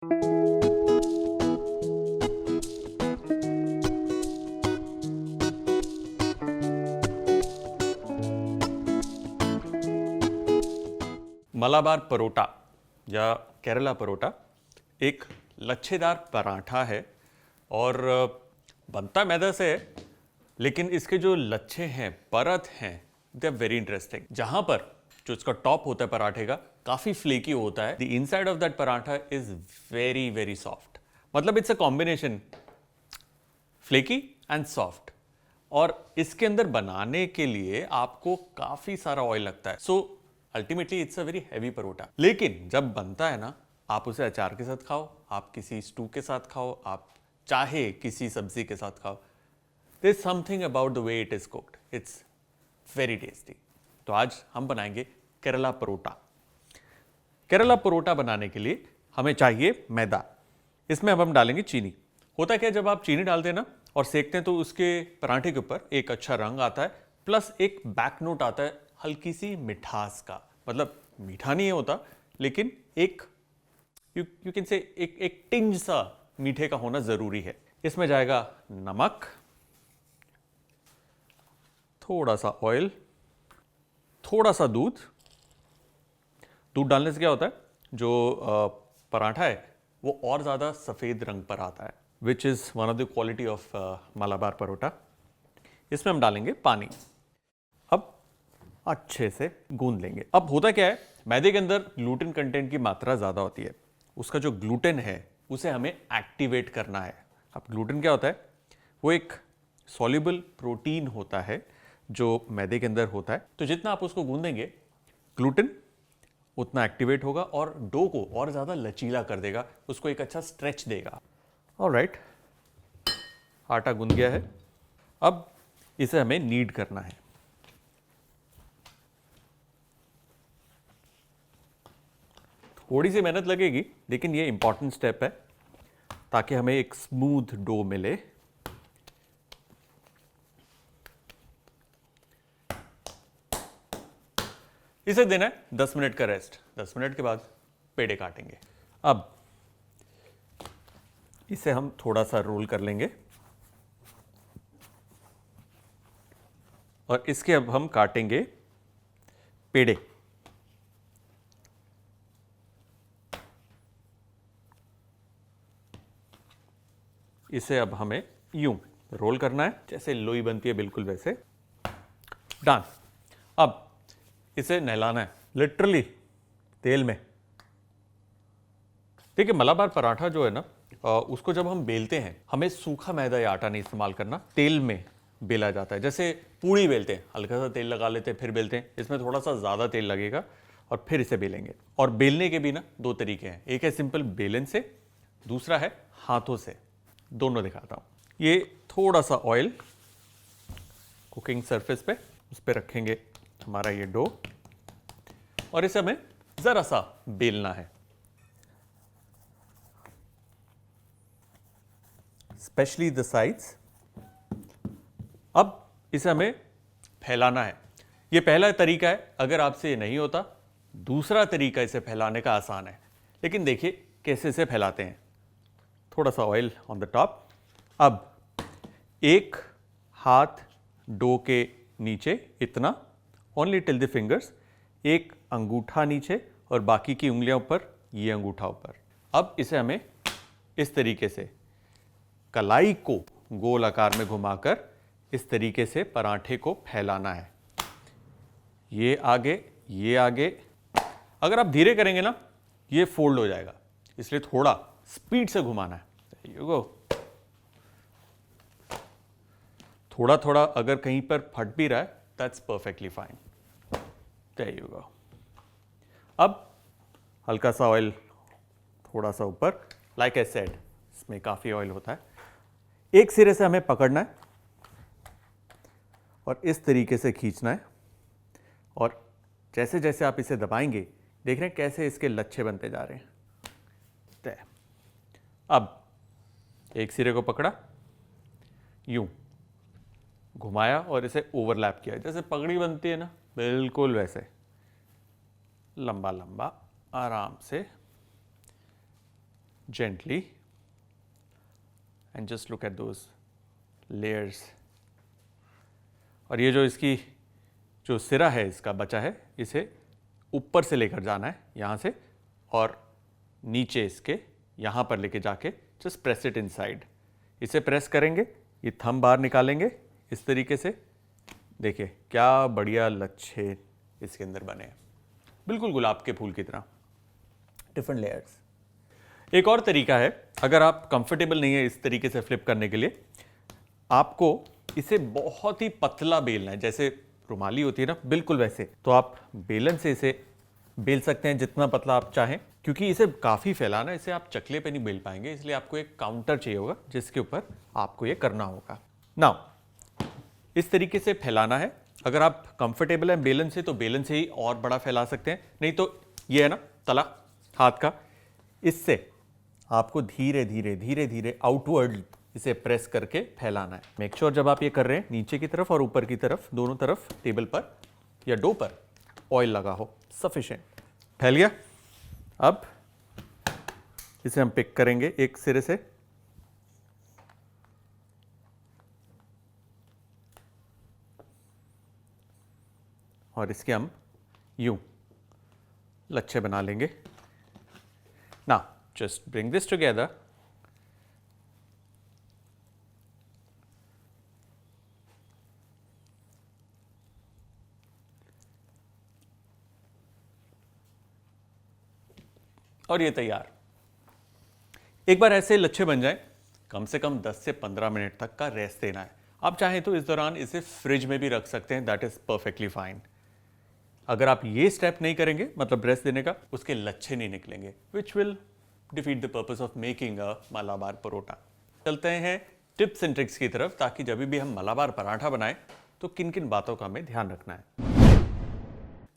मलाबार परोटा या केरला परोटा एक लच्छेदार पराठा है और बनता मैदा से है, लेकिन इसके जो लच्छे हैं, परत हैं, दे आर वेरी इंटरेस्टिंग। जहां पर जो इसका टॉप होता है पराठे का काफी फ्लेकी होता है, the inside of that paratha is very very soft. मतलब it's a combination flaky and soft. और इसके अंदर बनाने के लिए आपको काफी सारा ऑयल लगता है, so ultimately it's a very heavy parotta. लेकिन जब बनता है ना, आप उसे अचार के साथ खाओ, आप किसी स्टू के साथ खाओ, आप चाहे किसी सब्जी के साथ खाओ, there is something about the way it is cooked, it's very tasty. तो आज हम बनाएंगे केरला परोटा। केरला परोटा बनाने के लिए हमें चाहिए मैदा। इसमें अब हम डालेंगे चीनी। होता क्या है, जब आप चीनी डालते हैं ना और सेकते हैं तो उसके पराठे के ऊपर एक अच्छा रंग आता है, प्लस एक बैक नोट आता है हल्की सी मिठास का। मतलब मीठा नहीं होता, लेकिन एक यू कैन से एक टिंज सा मीठे का होना जरूरी है। इसमें जाएगा नमक, थोड़ा सा ऑयल, थोड़ा सा दूध। दूध डालने से क्या होता है, जो पराठा है वो और ज़्यादा सफ़ेद रंग पर आता है, which is one of the quality of Malabar parotta. इसमें हम डालेंगे पानी। अब अच्छे से गूंद लेंगे। अब होता क्या है, मैदे के अंदर ग्लूटेन कंटेंट की मात्रा ज़्यादा होती है। उसका जो ग्लूटेन है उसे हमें एक्टिवेट करना है। अब ग्लूटेन क्या होता है, वो एक सॉल्युबल प्रोटीन होता है जो मैदे के अंदर होता है। तो जितना आप उसको गूंदेंगे, ग्लूटेन उतना एक्टिवेट होगा और डो को और ज़्यादा लचीला कर देगा, उसको एक अच्छा स्ट्रेच देगा। ऑलराइट, आटा गूंद गया है। अब इसे हमें नीड करना है। थोड़ी सी मेहनत लगेगी, लेकिन ये इंपॉर्टेंट स्टेप है ताकि हमें एक स्मूथ डो मिले। इसे देना है 10 मिनट का रेस्ट। 10 मिनट के बाद पेड़े काटेंगे। अब इसे हम थोड़ा सा रोल कर लेंगे और इसके अब हम काटेंगे पेड़े। इसे अब हमें यूं रोल करना है, जैसे लोई बनती है बिल्कुल वैसे। डन। अब इसे नहलाना है लिटरली तेल में। देखिए, मलाबार पराठा जो है ना, उसको जब हम बेलते हैं, हमें सूखा मैदा या आटा नहीं इस्तेमाल करना, तेल में बेला जाता है। जैसे पूड़ी बेलते हैं, हल्का सा तेल लगा लेते हैं फिर बेलते हैं। इसमें थोड़ा सा ज़्यादा तेल लगेगा और फिर इसे बेलेंगे। और बेलने के भी ना दो तरीके हैं, एक है सिंपल बेलन से, दूसरा है हाथों से। दोनों दिखाता हूँ। ये थोड़ा सा ऑयल कुकिंग सरफेस पे, उस पर रखेंगे हमारा ये डो और इसे हमें ज़रा सा बेलना है, स्पेशली द साइड्स। अब इसे हमें फैलाना है। ये पहला तरीका है, अगर आपसे ये नहीं होता, दूसरा तरीका इसे फैलाने का आसान है। लेकिन देखिए कैसे इसे फैलाते हैं। थोड़ा सा ऑयल ऑन द टॉप। अब एक हाथ डो के नीचे इतना, ओनली टिल द फिंगर्स, एक अंगूठा नीचे और बाकी की उंगलियां ऊपर, ये अंगूठा ऊपर। अब इसे हमें इस तरीके से कलाई को गोल आकार में घुमाकर इस तरीके से पराठे को फैलाना है। ये आगे, ये आगे। अगर आप धीरे करेंगे ना, ये फोल्ड हो जाएगा, इसलिए थोड़ा स्पीड से घुमाना है। You go. थोड़ा थोड़ा अगर कहीं पर फट भी रहा है, that's perfectly fine. There you go. अब हल्का सा ऑयल थोड़ा सा ऊपर, लाइक आई सेड, इसमें काफ़ी ऑयल होता है। एक सिरे से हमें पकड़ना है और इस तरीके से खींचना है, और जैसे जैसे आप इसे दबाएंगे, देख रहे हैं कैसे इसके लच्छे बनते जा रहे हैं। अब एक सिरे को पकड़ा, यूं घुमाया और इसे ओवरलैप किया, जैसे पगड़ी बनती है ना, बिल्कुल वैसे लंबा लंबा आराम से gently and just look at those layers. और ये जो इसकी जो सिरा है इसका बचा है, इसे ऊपर से लेकर जाना है यहाँ से और नीचे इसके यहाँ पर लेके जाके जस्ट प्रेस इट इनसाइड. इसे प्रेस करेंगे, ये थंब बाहर निकालेंगे इस तरीके से. देखिए क्या बढ़िया लच्छे इसके अंदर बने हैं, बिल्कुल गुलाब के फूल की तरह, डिफरेंट लेयर्स. एक और तरीका है, अगर आप कंफर्टेबल नहीं है इस तरीके से फ्लिप करने के लिए, आपको इसे बहुत ही पतला बेलना है, जैसे रुमाली होती है ना, बिल्कुल वैसे. तो आप बेलन से इसे बेल सकते हैं जितना पतला आप चाहें, क्योंकि इसे काफ़ी फैलाना, इसे आप चकले पे नहीं बेल पाएंगे, इसलिए आपको एक काउंटर चाहिए होगा जिसके ऊपर आपको ये करना होगा. नाउ इस तरीके से फैलाना है. अगर आप कंफर्टेबल हैं बेलन से तो बेलन से ही और बड़ा फैला सकते हैं, नहीं तो ये है ना तला हाथ का, इससे आपको धीरे धीरे धीरे धीरे आउटवर्ड इसे प्रेस करके फैलाना है. मेक श्योर जब आप ये कर रहे हैं नीचे की तरफ और ऊपर की तरफ, दोनों तरफ टेबल पर या डो पर ऑयल लगा हो सफिशिएंट. फैल गया. अब इसे हम पिक करेंगे एक सिरे से, और इसके हम यूं लच्छे बना लेंगे. Now just bring this together. और ये तैयार. एक बार ऐसे लच्छे बन जाए, कम से कम 10 से 15 मिनट तक का रेस्ट देना है. आप चाहें तो इस दौरान इसे फ्रिज में भी रख सकते हैं, दैट इज परफेक्टली फाइन. अगर आप ये स्टेप नहीं करेंगे, मतलब रेस्ट देने का, उसके लच्छे नहीं निकलेंगे, which will defeat the purpose of making a Malabar paratha. चलते हैं टिप्स एंड ट्रिक्स की तरफ, ताकि जब भी हम मलाबार पराठा बनाएं तो किन किन बातों का हमें ध्यान रखना है.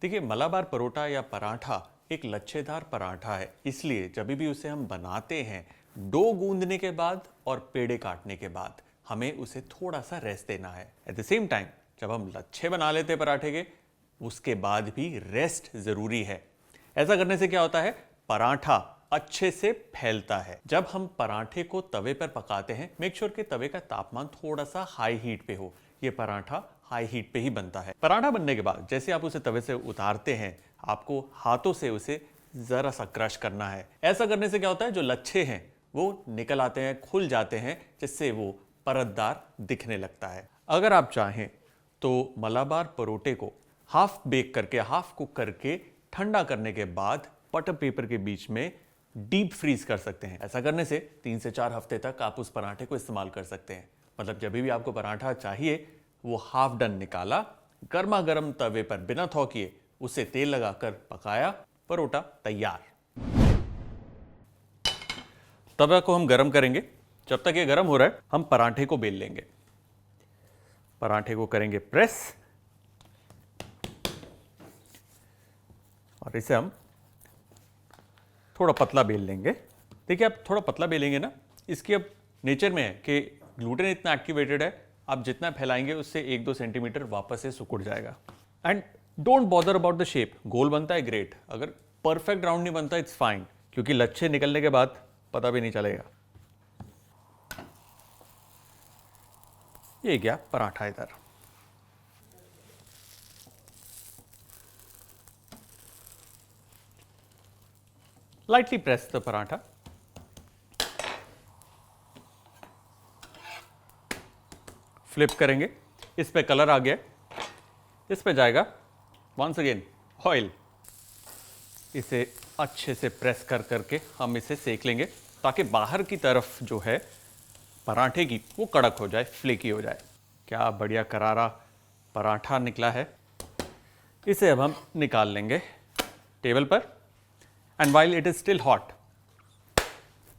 देखिए, मलाबार परोठा या पराठा एक लच्छेदार पराठा है, इसलिए जब भी उसे हम बनाते हैं, डो गूंदने के बाद और पेड़े काटने के बाद हमें उसे थोड़ा सा रेस्ट देना है. एट द सेम टाइम जब हम लच्छे बना लेते हैं पराठे के, उसके बाद भी रेस्ट जरूरी है. ऐसा करने से क्या होता है, पराठा अच्छे से फैलता है. जब हम पराठे को तवे पर पकाते हैं, मेक श्योर कि तवे का तापमान थोड़ा सा हाई हीट पे हो. ये पराठा हाई हीट पे ही बनता है. पराठा बनने के बाद जैसे आप उसे तवे से उतारते हैं, आपको हाथों से उसे जरा सा क्रश करना है. ऐसा करने से क्या होता है, जो लच्छे हैं वो निकल आते हैं, खुल जाते हैं, जिससे वो परतदार दिखने लगता है. अगर आप चाहें तो मलाबार परोठे को हाफ बेक करके, हाफ कुक करके, ठंडा करने के बाद बटर पेपर के बीच में डीप फ्रीज कर सकते हैं. ऐसा करने से 3 से 4 हफ्ते तक आप उस पराठे को इस्तेमाल कर सकते हैं. मतलब जब भी आपको पराठा चाहिए, वो हाफ डन निकाला, गर्मा गर्म तवे पर बिना थौ किए उसे तेल लगाकर पकाया, परोठा तैयार. तवे को हम गर्म करेंगे. जब तक ये गर्म हो रहा है, हम पराठे को बेल लेंगे. पराठे को करेंगे प्रेस और इसे हम थोड़ा पतला बेल लेंगे. देखिए, आप थोड़ा पतला बेलेंगे ना, इसकी अब नेचर में है कि ग्लूटेन इतना एक्टिवेटेड है, आप जितना फैलाएंगे उससे 1-2 सेंटीमीटर वापस से सिकुड़ जाएगा. And don't bother about the shape. गोल बनता है ग्रेट, अगर परफेक्ट राउंड नहीं बनता इट्स फाइन, क्योंकि लच्छे निकलने के बाद पता भी नहीं चलेगा. ये गया पराठा इधर. Lightly press the paratha. Flip करेंगे, इस पे कलर आ गया, इस पे जाएगा वंस अगेन ऑयल. इसे अच्छे से प्रेस कर करके हम इसे सेक लेंगे, ताकि बाहर की तरफ जो है पराठे की वो कड़क हो जाए, फ्लेकी हो जाए. क्या बढ़िया करारा पराठा निकला है. इसे अब हम निकाल लेंगे टेबल पर, and while it is still hot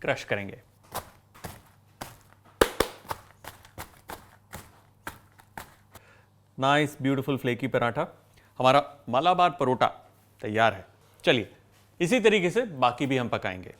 crush करेंगे. नाइस ब्यूटीफुल फ्लेकी पराठा, हमारा मलाबार परोठा तैयार है. चलिए इसी तरीके से बाकी भी हम पकाएंगे.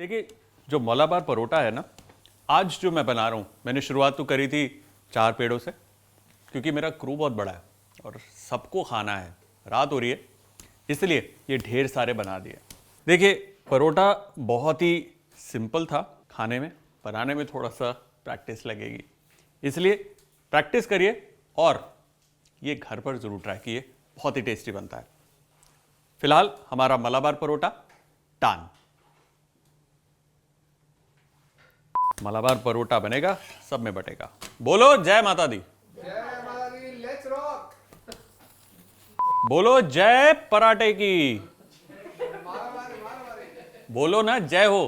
देखिए, जो मलाबार परोटा है ना, आज जो मैं बना रहा हूँ, मैंने शुरुआत तो करी थी 4 पेड़ों से, क्योंकि मेरा क्रू बहुत बड़ा है और सबको खाना है, रात हो रही है, इसलिए ये ढेर सारे बना दिए। देखिए, परोटा बहुत ही सिंपल था खाने में, बनाने में थोड़ा सा प्रैक्टिस लगेगी, इसलिए प्रैक्टिस करिए और ये घर पर ज़रूर ट्राई कीजिए, बहुत ही टेस्टी बनता है। फिलहाल हमारा मलाबार परोटा टान। मलाबार परोटा बनेगा, सब में बटेगा। बोलो जय माता दी। जय माता दी, लेट्स रॉक। बोलो जय पराठे की। मारा मारे। बोलो ना जय हो।